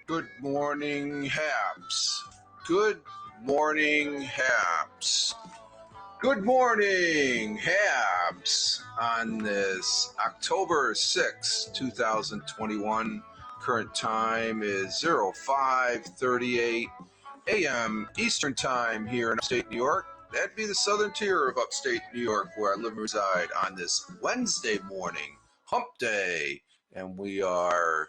Good morning, Habs. Good morning, Habs. Good morning, Habs. On this October 6, 2021, current time is 05:38 a.m. Eastern Time here in upstate New York. That'd be the southern tier of upstate New York where I live and reside on this Wednesday morning, hump day. And we are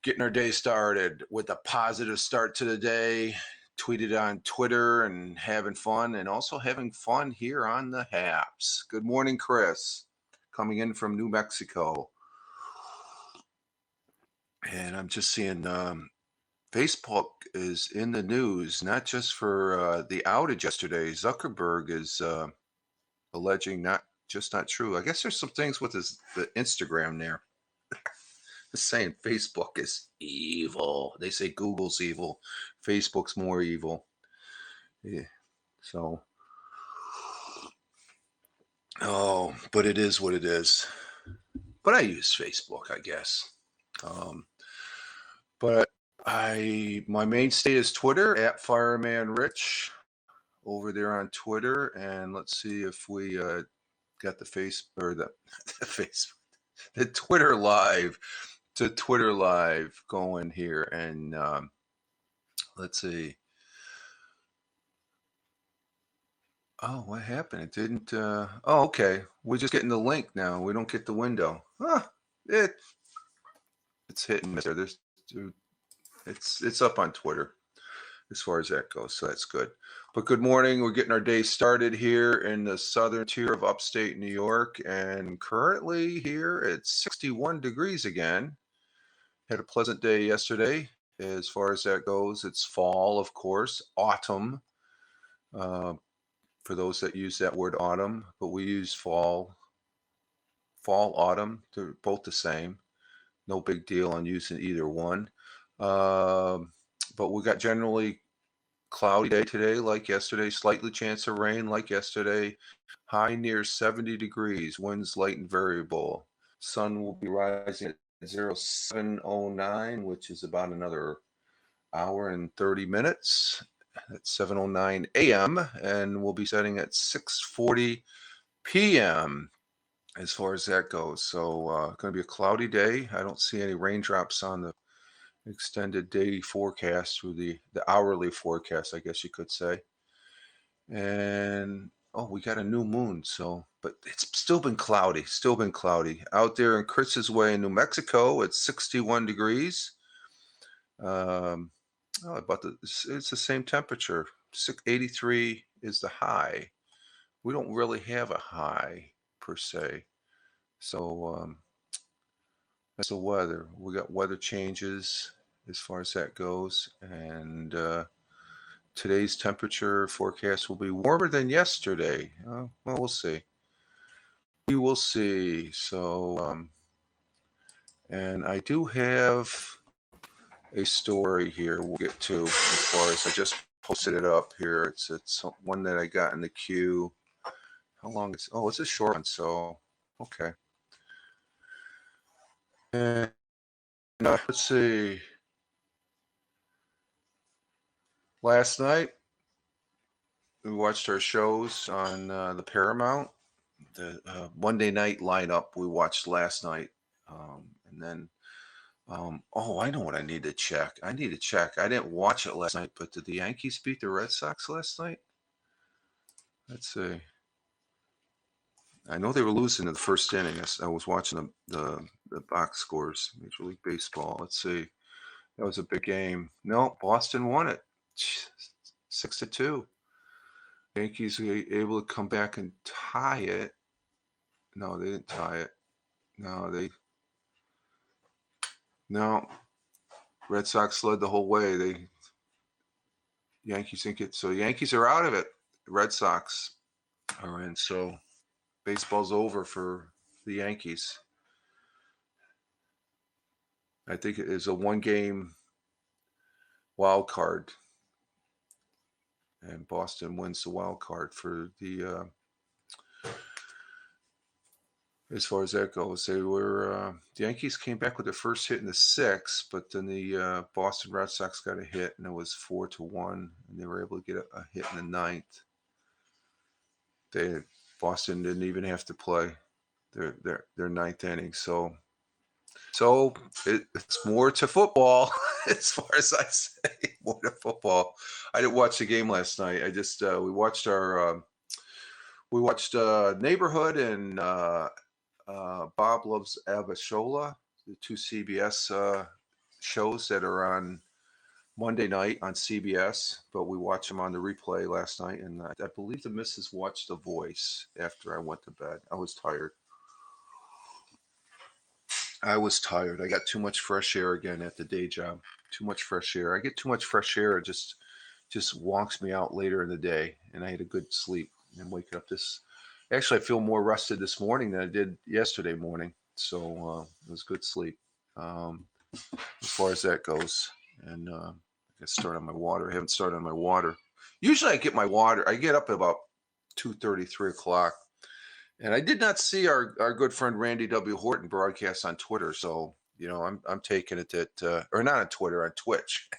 getting our day started with a positive start to the day. Tweeted on Twitter and having fun, and also having fun here on the Haps. Good morning, Chris, coming in from New Mexico. And I'm just seeing Facebook is in the news, not just for the outage yesterday. Zuckerberg is alleging not true. I guess there's some things with the Instagram there. Saying Facebook is evil. They say Google's evil. Facebook's more evil. Yeah. So, but it is what it is. But I use Facebook, I guess. But my mainstay is Twitter at Fireman Rich over there on Twitter, and let's see if we got the the Twitter live. To Twitter live going here, and let's see. Oh, what happened? It didn't. Okay. We're just getting the link now. We don't get the window. It's hit and miss there. It's up on Twitter as far as that goes, so that's good. But good morning. We're getting our day started here in the southern tier of upstate New York, and currently here it's 61 degrees again. Had a pleasant day yesterday. As far as that goes, it's fall, of course, autumn. For those that use that word autumn, but we use fall, autumn. They're both the same. No big deal on using either one. But we got generally cloudy day today, like yesterday. Slightly chance of rain, like yesterday. High near 70 degrees. Winds light and variable. Sun will be rising at 07:09, which is about another hour and 30 minutes. At 7:09 a.m. and we'll be setting at 6:40 p.m. as far as that goes. So going to be a cloudy day. I don't see any raindrops on the extended daily forecast through the hourly forecast, I guess you could say. And we got a new moon. So, but it's still been cloudy. Out there in Chris's Way in New Mexico, it's 61 degrees. It's the same temperature. 83 is the high. We don't really have a high per se. So that's the weather. We got weather changes as far as that goes. And today's temperature forecast will be warmer than yesterday. Well, we'll see. We will see. So, and I do have a story here we'll get to as far as I just posted it up here. It's one that I got in the queue. How long is? It's a short one. So okay. And let's see. Last night we watched our shows on the Paramount. The Monday night lineup we watched last night, and then. I know what I need to check. I didn't watch it last night, but did the Yankees beat the Red Sox last night? Let's see. I know they were losing in the first inning. I was watching the box scores, Major League Baseball. Let's see. That was a big game. No, Boston won it 6-2. Yankees were able to come back and tie it. No, they didn't tie it. No. Red Sox led the whole way. Yankees didn't get, so Yankees are out of it. Red Sox are in, so baseball's over for the Yankees. I think it is a one-game wild card, and Boston wins the wild card for the as far as that goes. They were the Yankees came back with their first hit in the sixth, but then the Boston Red Sox got a hit, and it was 4-1, and they were able to get a hit in the ninth. Boston didn't even have to play their ninth inning, so it's more to football as far as I say, more to football. I didn't watch the game last night. I just we watched Neighborhood and Bob Loves Abishola, the two CBS shows that are on Monday night on CBS, but we watched them on the replay last night, and I believe the missus watched The Voice after I went to bed. I was tired. I got too much fresh air again at the day job. Too much fresh air. I get too much fresh air. It just wonks me out later in the day, and I had a good sleep. And waking up actually, I feel more rested this morning than I did yesterday morning. So it was good sleep as far as that goes. And I got started on my water. I haven't started on my water. Usually I get my water. I get up at about 2:30, 3 o'clock. And I did not see our good friend Randy W. Horton broadcast on Twitter. So, I'm taking it that, or not on Twitter, on Twitch.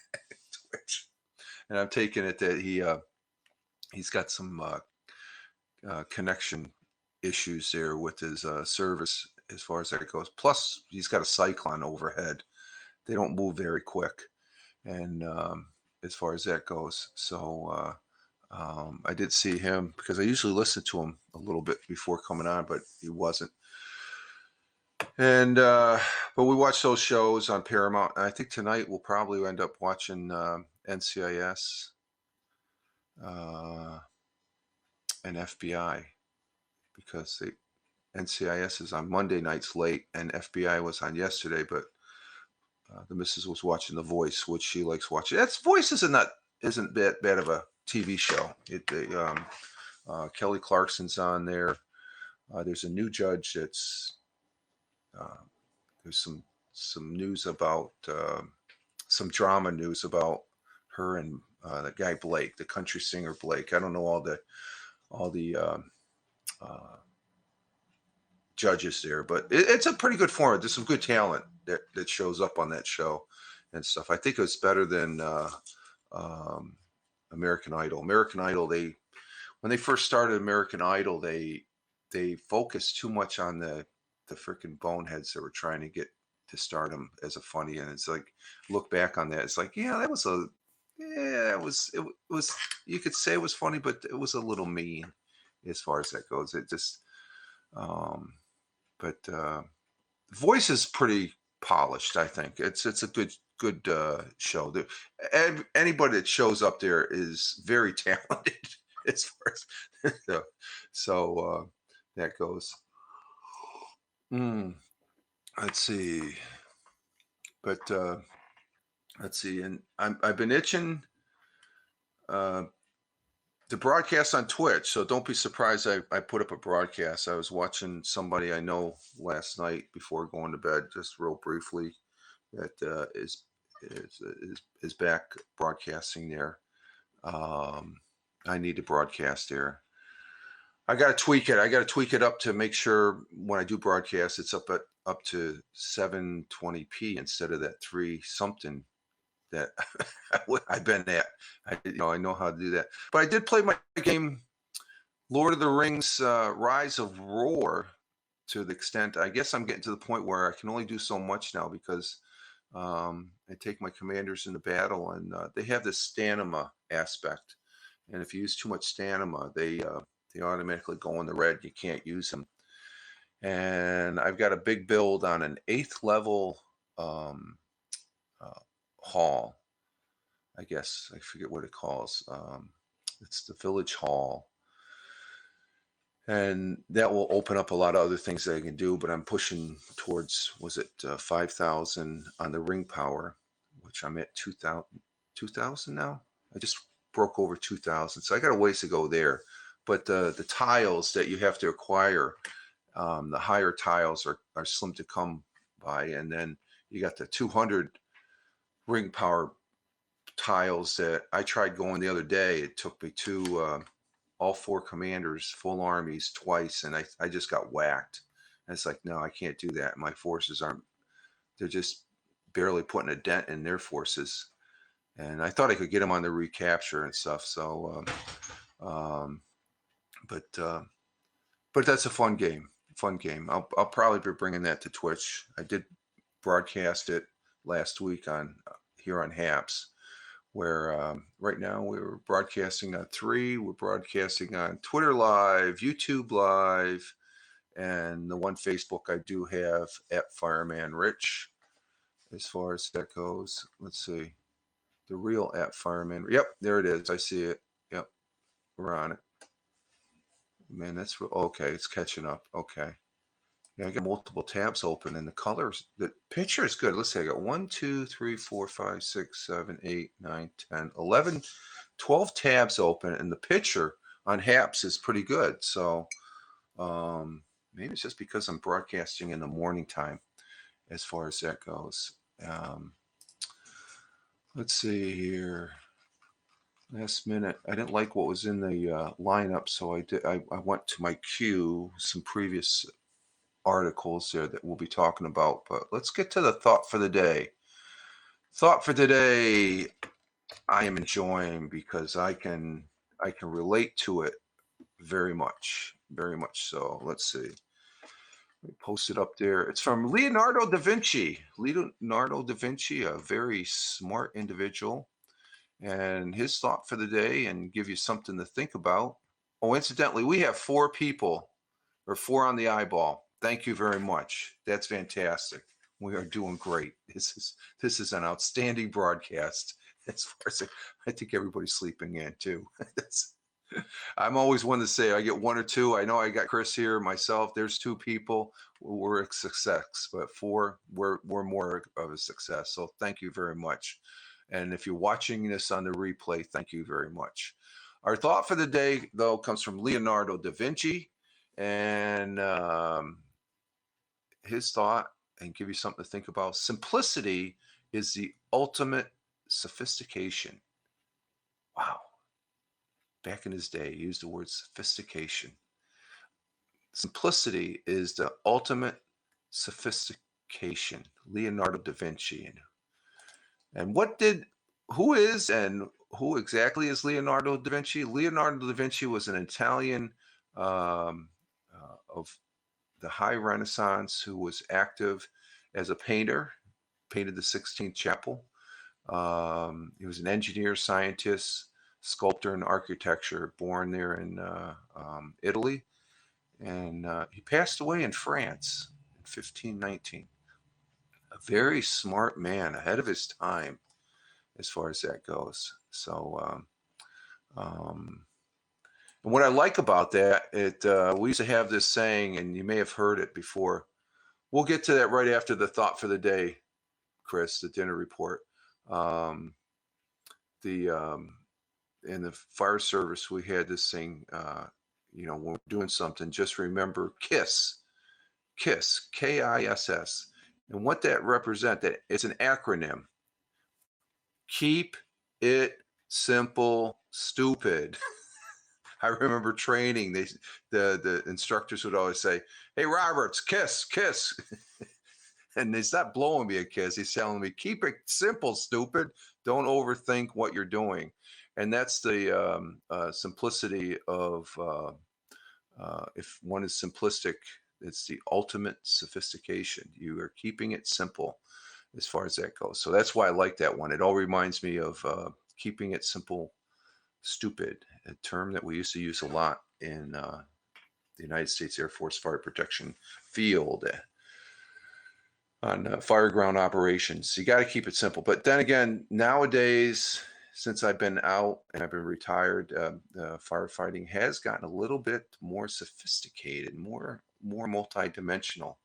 Twitch. And I'm taking it that he's got some connection issues there with his service as far as that goes. Plus, he's got a cyclone overhead. They don't move very quick. And as far as that goes. So I did see him because I usually listen to him a little bit before coming on, but he wasn't. And but we watched those shows on Paramount. And I think tonight we'll probably end up watching NCIS and FBI because NCIS is on Monday nights late and FBI was on yesterday, but the missus was watching The Voice, which she likes watching. Voice isn't that bad of a TV show. Kelly Clarkson's on there. There's a new judge that's there's some news about some drama news about her and the guy Blake, the country singer Blake. I don't know all the judges there, but it's a pretty good format. There's some good talent that shows up on that show and stuff. I think it was better than American Idol. American Idol, when they first started American Idol, they focused too much on the freaking boneheads that were trying to get to stardom as a funny, and it's like, look back on that, it's like, it was you could say it was funny, but it was a little mean as far as that goes. It just but Voice is pretty polished. I think it's a good show. Anybody that shows up there is very talented as far as so that goes. Let's see, but let's see, and I've been itching to broadcast on Twitch, so don't be surprised I put up a broadcast. I was watching somebody I know last night before going to bed, just real briefly, that is back broadcasting there. I need to broadcast there. I got to tweak it. I got to tweak it up to make sure when I do broadcast, it's up to 720p instead of that 3 something that I've been at. I know how to do that. But I did play my game, Lord of the Rings, Rise of Roar, to the extent, I guess I'm getting to the point where I can only do so much now because I take my commanders into battle, and they have this stamina aspect. And if you use too much stamina, they automatically go in the red. You can't use them. And I've got a big build on an 8th level hall. I guess I forget what it calls. It's the village hall. And that will open up a lot of other things that I can do, but I'm pushing towards, 5,000 on the ring power, which I'm at 2,000 now. I just broke over 2,000, so I got a ways to go there. But the tiles that you have to acquire, the higher tiles are slim to come by, and then you got the 200 ring power tiles that I tried going the other day. It took me to all 4 commanders, full armies twice, and I just got whacked And it's like, no, I can't do that. My forces they're just barely putting a dent in their forces. And I thought I could get them on the recapture and stuff. So, um, but that's a fun game. Fun game. I'll probably be bringing that to Twitch. I did broadcast it last week on here on Haps, where right now we're broadcasting on 3. We're broadcasting on Twitter Live, YouTube Live, and the one Facebook I do have at Fireman Rich. As far as that goes, let's see, the real at Fireman. Yep, there it is. I see it. Yep, we're on it. Man, that's okay. It's catching up. Okay. Yeah, I got multiple tabs open, and the colors, the picture is good. Let's see, I got 1, 2, 3, 4, 5, 6, 7, 8, 9, 10, 11, 12 tabs open, and the picture on Haps is pretty good. So maybe it's just because I'm broadcasting in the morning time as far as that goes. Let's see here. Last minute, I didn't like what was in the lineup, so I went to my queue, some previous articles there that we'll be talking about. But let's get to the thought for the day. Thought for today, I am enjoying because I can relate to it very much so. Let's see. Post it up there. It's from Leonardo da Vinci. Leonardo da Vinci, a very smart individual. And his thought for the day, and give you something to think about. Oh, incidentally, we have 4 people, or 4 on the eyeball. Thank you very much. That's fantastic. We are doing great. This is an outstanding broadcast. As far as I think everybody's sleeping in too. I'm always one to say I get 1 or 2. I know I got Chris here, myself. There's 2 people. We're a success, but 4, we're more of a success. So thank you very much. And if you're watching this on the replay, thank you very much. Our thought for the day, though, comes from Leonardo da Vinci, and his thought, and give you something to think about. Simplicity is the ultimate sophistication. Wow. Back in his day, he used the word sophistication. Simplicity is the ultimate sophistication. Leonardo da Vinci. And who exactly is Leonardo da Vinci? Leonardo da Vinci was an Italian of the High Renaissance who was active as a painter, painted the Sistine Chapel. He was an engineer, scientist, sculptor, and architecture, born there in Italy. And he passed away in France in 1519. A very smart man, ahead of his time as far as that goes. So, and what I like about that, we used to have this saying, and you may have heard it before. We'll get to that right after the thought for the day, Chris, the dinner report. In the fire service, we had this thing, when we're doing something, just remember KISS, KISS. And what that represents, that it's an acronym. Keep it simple, stupid. I remember training. The instructors would always say, "Hey, Roberts, KISS." And they stopped blowing me a kiss. He's telling me, keep it simple, stupid. Don't overthink what you're doing. And that's the simplicity of, if one is simplistic, it's the ultimate sophistication. You are keeping it simple as far as that goes. So that's why I like that one. It all reminds me of keeping it simple, stupid, a term that we used to use a lot in the United States Air Force fire protection field on fire ground operations. You got to keep it simple. But then again, nowadays, since I've been out and I've been retired, firefighting has gotten a little bit more sophisticated, more multidimensional.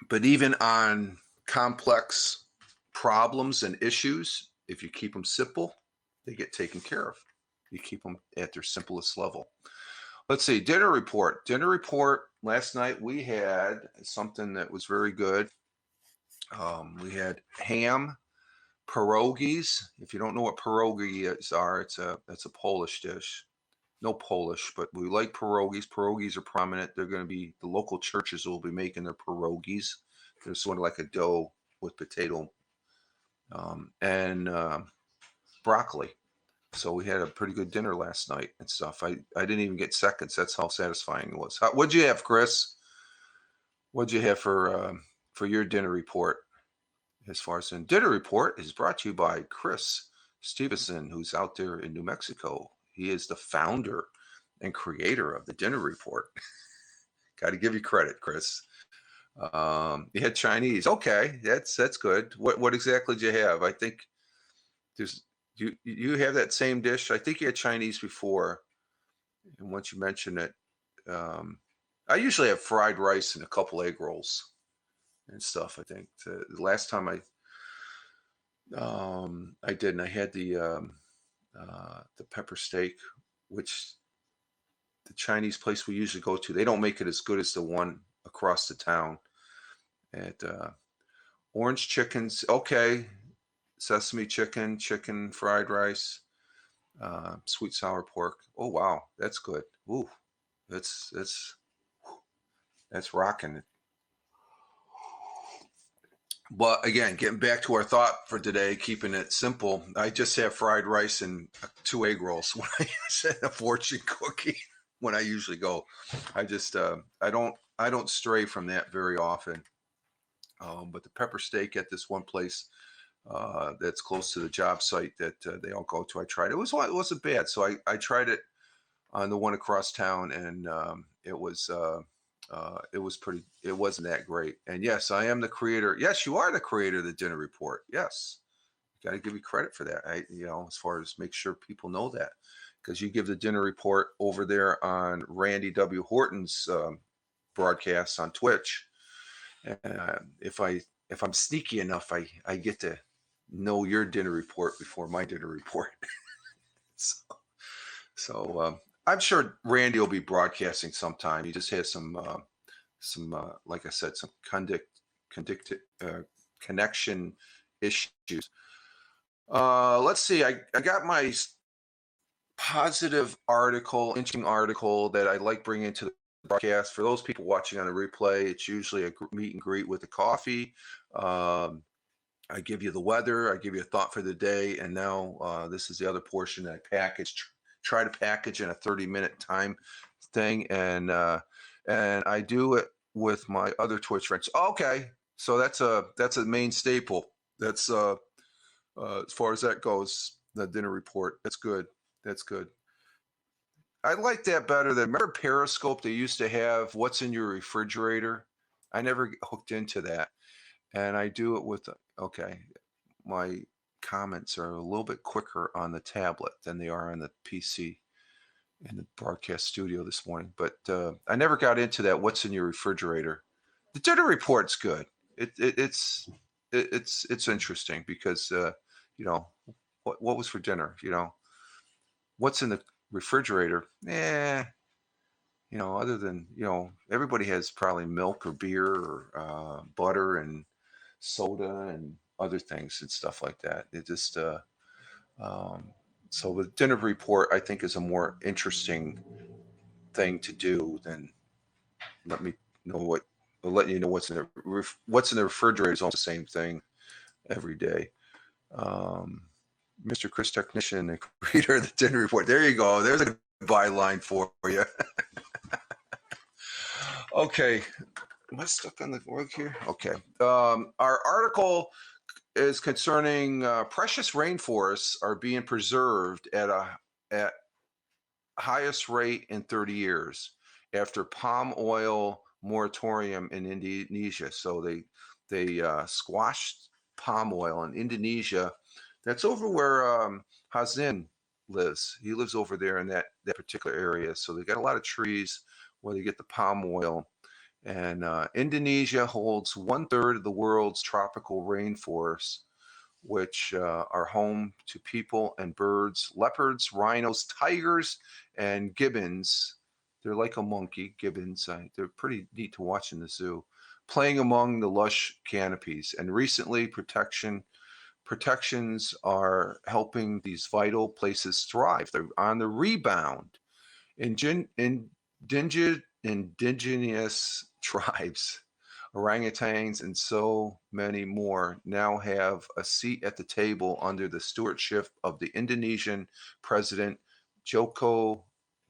But even on complex problems and issues, if you keep them simple, they get taken care of. You keep them at their simplest level. Let's see, dinner report. Dinner report, last night we had something that was very good. We had ham, pierogies. If you don't know what pierogies are, it's a Polish dish. no Polish, but we like pierogies. Pierogies are prominent. They're going to be the local churches will be making their pierogies. They're sort of like a dough with potato and broccoli. So we had a pretty good dinner last night and stuff. I didn't even get seconds. That's how satisfying it was. What'd you have, Chris? What'd you have for your dinner report? As far as in dinner report is brought to you by Chris Stevenson, who's out there in New Mexico. He is the founder and creator of the dinner report. Got to give you credit, Chris. You had Chinese. Okay, that's good. What exactly did you have? I think there's you have that same dish. I think you had Chinese before, and once you mention it, I usually have fried rice and a couple egg rolls and stuff. I think the last time I did, and I had the pepper steak, which the Chinese place we usually go to, they don't make it as good as the one across the town. At orange chickens, okay, sesame chicken, chicken fried rice, sweet sour pork. Oh wow, that's good. Ooh, that's rocking. But again, getting back to our thought for today, keeping it simple, I just have fried rice and 2 egg rolls when I said a fortune cookie when I usually go. I just I don't stray from that very often. But the pepper steak at this one place that's close to the job site that they all go to, I tried. It wasn't bad, so I tried it on the one across town, and it was pretty. It wasn't that great. And yes, I am the creator. Yes, you are the creator of the dinner report. Yes, got to give you credit for that. As far as make sure people know that, because you give the dinner report over there on Randy W. Horton's broadcasts on Twitch. And if I'm sneaky enough, I get to know your dinner report before my dinner report. so I'm sure Randy will be broadcasting sometime. He just has some like I said, some connection issues. Let's see. I got my positive article, interesting article that I like bringing to the broadcast. For those people watching on the replay, it's usually a meet and greet with a coffee. I give you the weather, I give you a thought for the day, and now this is the other portion that I package. Try to package in a 30-minute time thing, and I do it with my other Twitch friends. Okay, so that's a main staple. That's as far as that goes, the dinner report. That's good. That's good. I like that better than, remember Periscope? They used to have what's in your refrigerator. I never hooked into that, and I do it with okay. My comments are a little bit quicker on the tablet than they are on the PC in the broadcast studio this morning. But I never got into that. What's in your refrigerator? The dinner report's good. It's interesting because what was for dinner? What's in the refrigerator? Other than everybody has probably milk or beer or butter and soda and other things and stuff like that. It just so the dinner report, I think, is a more interesting thing to do than letting you know what's in the refrigerator is almost the same thing every day. Mr. Chris Technician, the creator of the dinner report. There you go. There's a byline for you. Okay. Am I stuck on the work here? Okay. Our article is concerning precious rainforests are being preserved at highest rate in 30 years after palm oil moratorium in Indonesia. So they squashed palm oil in Indonesia. That's over where Hazin lives. He lives over there in that particular area. So they got a lot of trees where they get the palm oil. And Indonesia holds 1/3 of the world's tropical rainforests, which are home to people and birds, leopards, rhinos, tigers, and gibbons. They're like a monkey, gibbons. They're pretty neat to watch in the zoo, playing among the lush canopies. And recently, protections are helping these vital places thrive. They're on the rebound. Indigenous tribes, orangutans, and so many more now have a seat at the table under the stewardship of the Indonesian President Joko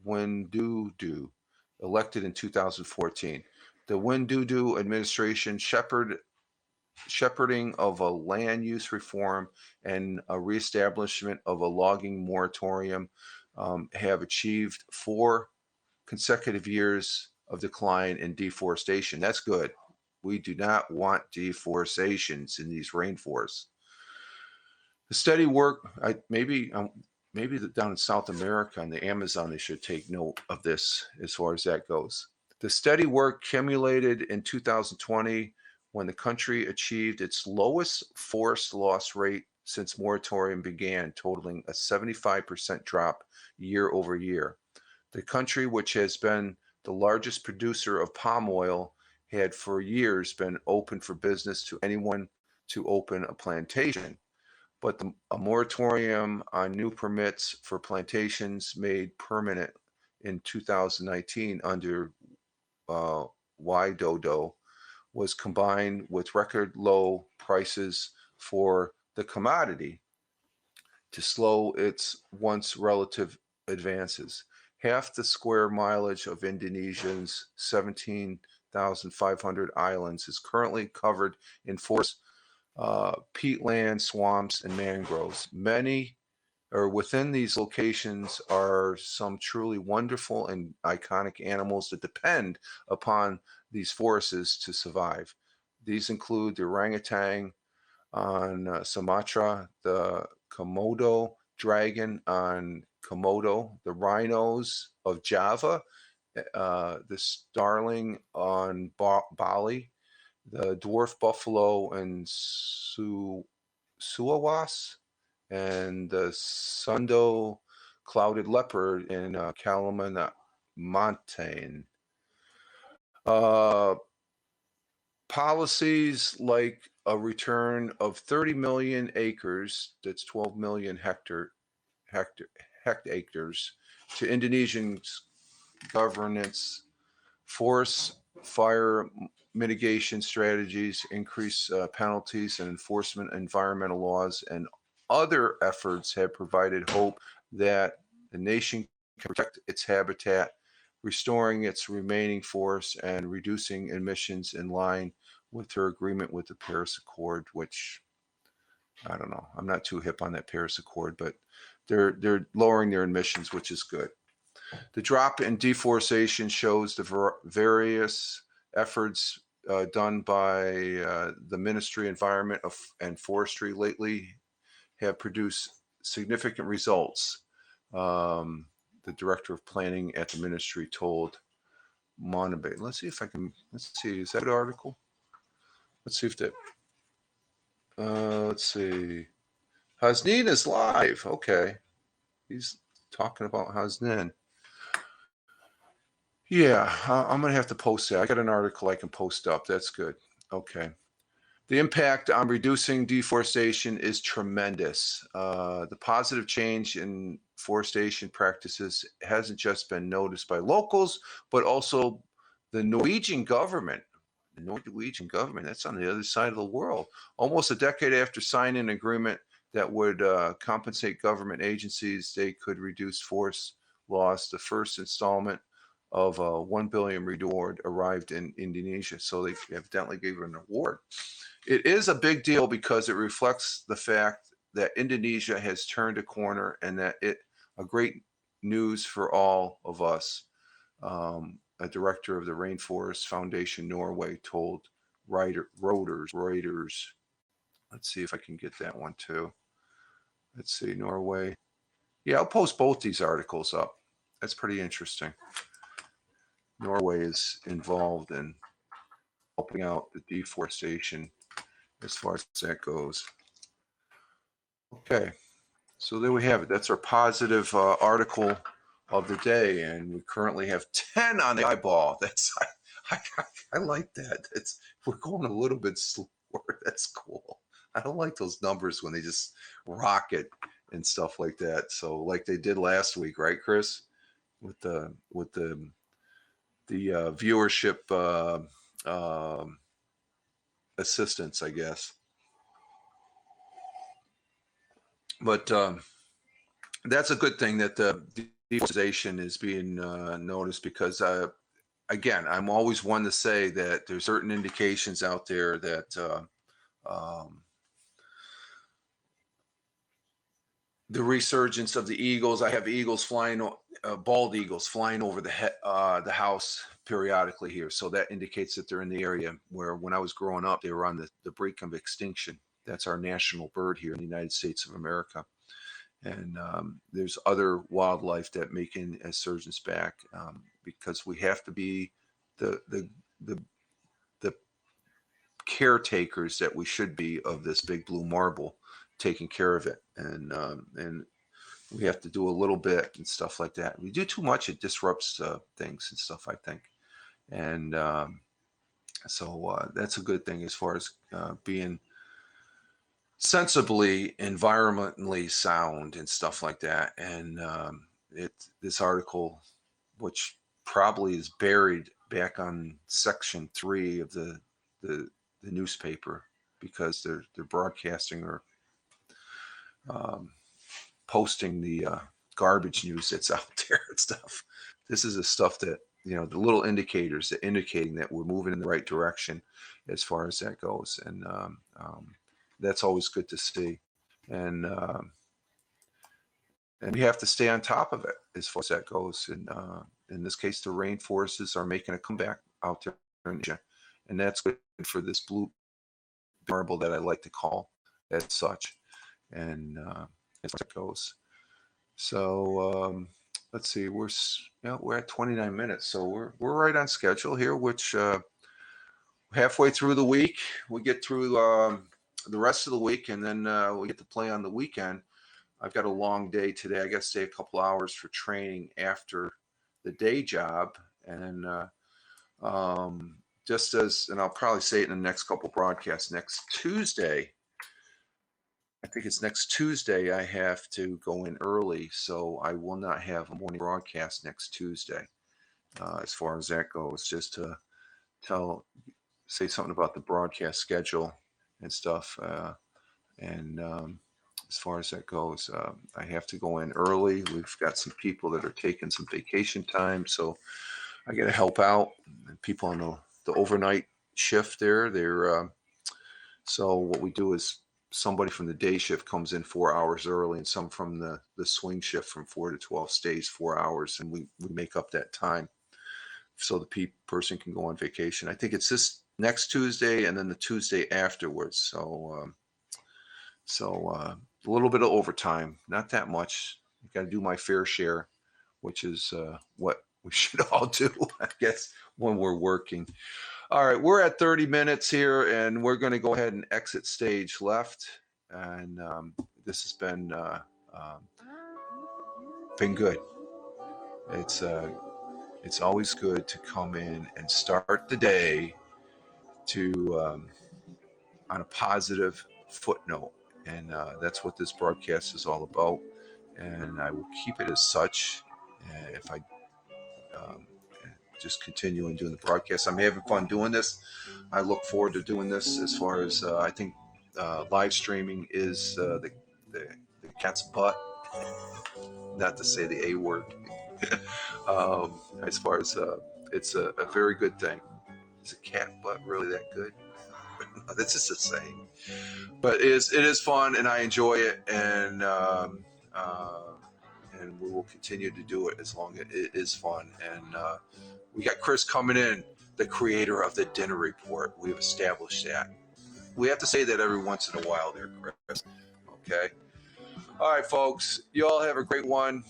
Widodo, elected in 2014. The Widodo administration shepherding of a land use reform and a reestablishment of a logging moratorium have achieved 4 consecutive years of decline in deforestation. That's good. We do not want deforestations in these rainforests. The steady work, maybe down in South America and the Amazon, they should take note of this as far as that goes. The steady work accumulated in 2020 when the country achieved its lowest forest loss rate since moratorium began, totaling a 75% drop year over year. The country, which has been the largest producer of palm oil, had for years been open for business to anyone to open a plantation. But a moratorium on new permits for plantations made permanent in 2019 under Widodo was combined with record low prices for the commodity to slow its once relative advances. Half the square mileage of Indonesia's 17,500 islands is currently covered in forests, peatland, swamps, and mangroves. Many or within these locations are some truly wonderful and iconic animals that depend upon these forests to survive. These include the orangutan on Sumatra, the Komodo dragon on Komodo, the rhinos of Java, the starling on Bali, the dwarf buffalo in Sulawesi, and the Sundo clouded leopard in Kalimantan. Policies like a return of 30 million acres, that's 12 million hectares, to Indonesian governance, forest fire mitigation strategies, increase penalties and enforcement environmental laws, and other efforts have provided hope that the nation can protect its habitat, restoring its remaining forests and reducing emissions in line with her agreement with the Paris Accord, which I don't know. I'm not too hip on that Paris Accord, but they're lowering their emissions, which is good. The drop in deforestation shows the various efforts done by the Ministry of Environment and Forestry lately have produced significant results. The director of planning at the ministry told Monabe. Let's see if I can. Let's see. Is that an article? Let's see if that. Let's see. Hasnin is live. Okay, he's talking about Hasnin. Yeah, I'm gonna have to post that. I got an article I can post up. That's good. Okay. The impact on reducing deforestation is tremendous. The positive change in forestation practices hasn't just been noticed by locals, but also the Norwegian government. The Norwegian government, that's on the other side of the world. Almost a decade after signing an agreement that would compensate government agencies, they could reduce forest loss. The first installment of a 1 billion reward arrived in Indonesia. So they evidently gave her an award. It is a big deal because it reflects the fact that Indonesia has turned a corner and that a great news for all of us. A director of the Rainforest Foundation Norway told Reuters. Let's see if I can get that one too. Let's see, Norway. Yeah, I'll post both these articles up. That's pretty interesting. Norway is involved in helping out the deforestation as far as that goes. Okay, so there we have it. That's our positive article of the day, and we currently have 10 on the eyeball. That's I like that. We're going a little bit slower. That's cool. I don't like those numbers when they just rocket and stuff like that. So like they did last week, right, Chris? with the viewership assistance, I guess. But that's a good thing that the deforestation is being noticed, because again, I'm always one to say that there's certain indications out there that the resurgence of the eagles. I have eagles flying, bald eagles flying over the house periodically here. So that indicates that they're in the area where, when I was growing up, they were on the brink of extinction. That's our national bird here in the United States of America. And there's other wildlife that making a surgence back, because we have to be the caretakers that we should be of this big blue marble, taking care of it. And we have to do a little bit and stuff like that. We do too much, it disrupts things and stuff, I think. And so that's a good thing as far as being sensibly environmentally sound and stuff like that. And this article, which probably is buried back on section 3 of the newspaper, because they're broadcasting or posting the garbage news that's out there and stuff. This is the stuff that, the little indicators that indicating that we're moving in the right direction as far as that goes. And that's always good to see. And we have to stay on top of it as far as that goes. And in this case, the rainforests are making a comeback out there in Asia. And that's good for this blue marble that I like to call as such. And as far as it goes. So let's see, we're at 29 minutes, so we're right on schedule here. Which halfway through the week, we get through the rest of the week, and then we get to play on the weekend. I've got a long day today. I got to stay a couple hours for training after the day job, and just as, and I'll probably say it in the next couple broadcasts. Next Tuesday, I think it's next Tuesday, I have to go in early, so I will not have a morning broadcast next Tuesday. As far as that goes, just to say something about the broadcast schedule and stuff. And as far as that goes, I have to go in early. We've got some people that are taking some vacation time, so I got to help out. And people on the overnight shift there, so what we do is, somebody from the day shift comes in 4 hours early, and some from the swing shift from 4 to 12 stays 4 hours, and we make up that time so the person can go on vacation. I think it's this next Tuesday and then the Tuesday afterwards. So a little bit of overtime, not that much. I got to do my fair share, which is what we should all do, I guess, when we're working. All right, we're at 30 minutes here, and we're going to go ahead and exit stage left. And this has been good. It's always good to come in and start the day on a positive footnote, and that's what this broadcast is all about. And I will keep it as such. If I just continue and doing the broadcast, I'm having fun doing this. I look forward to doing this. As far as I think live streaming is the cat's butt, not to say the A word. As far as it's a very good thing. Is a cat butt really that good? That's just a saying. But it is fun, and I enjoy it, and we will continue to do it as long as it is fun. And we got Chris coming in, the creator of the Dinner Report. We've established that. We have to say that every once in a while there, Chris. Okay? All right, folks. You all have a great one.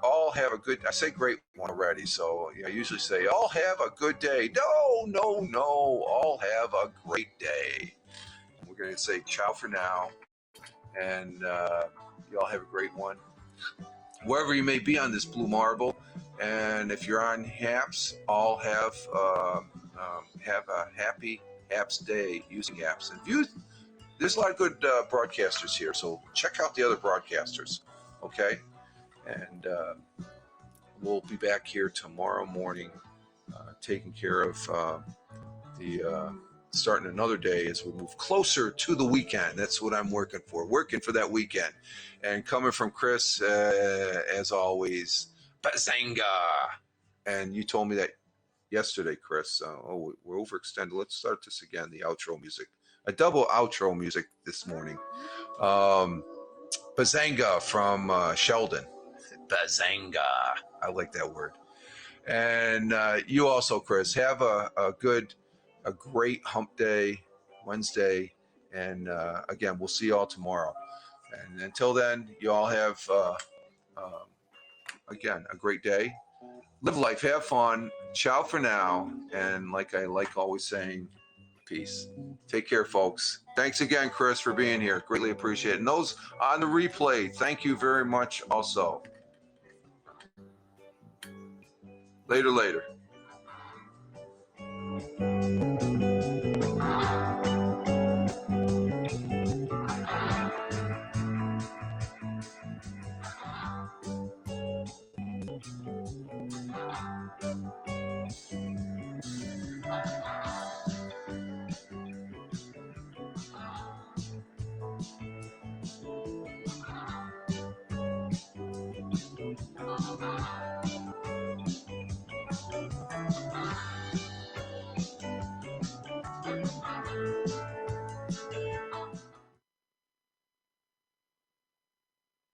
All have a good, I say great one already, so I usually say, all have a good day. No. All have a great day. We're going to say ciao for now. And you all have a great one. Wherever you may be on this blue marble. And if you're on HAPS, all have a happy HAPS day using HAPS. And there's a lot of good broadcasters here, so check out the other broadcasters, okay? And we'll be back here tomorrow morning, taking care of starting another day as we move closer to the weekend. That's what I'm working for that weekend. And coming from Chris, as always, Bazanga. And you told me that yesterday, Chris. We're overextended. Let's start this again, the outro music. A double outro music this morning. Bazanga from Sheldon. Bazanga. I like that word. And you also, Chris, have a great hump day, Wednesday. And again, we'll see you all tomorrow. And until then, you all have, again, a great day. Live life, have fun. Ciao for now. And like I like always saying, peace. Take care, folks. Thanks again, Chris, for being here. Greatly appreciate it. And those on the replay, thank you very much also. Later.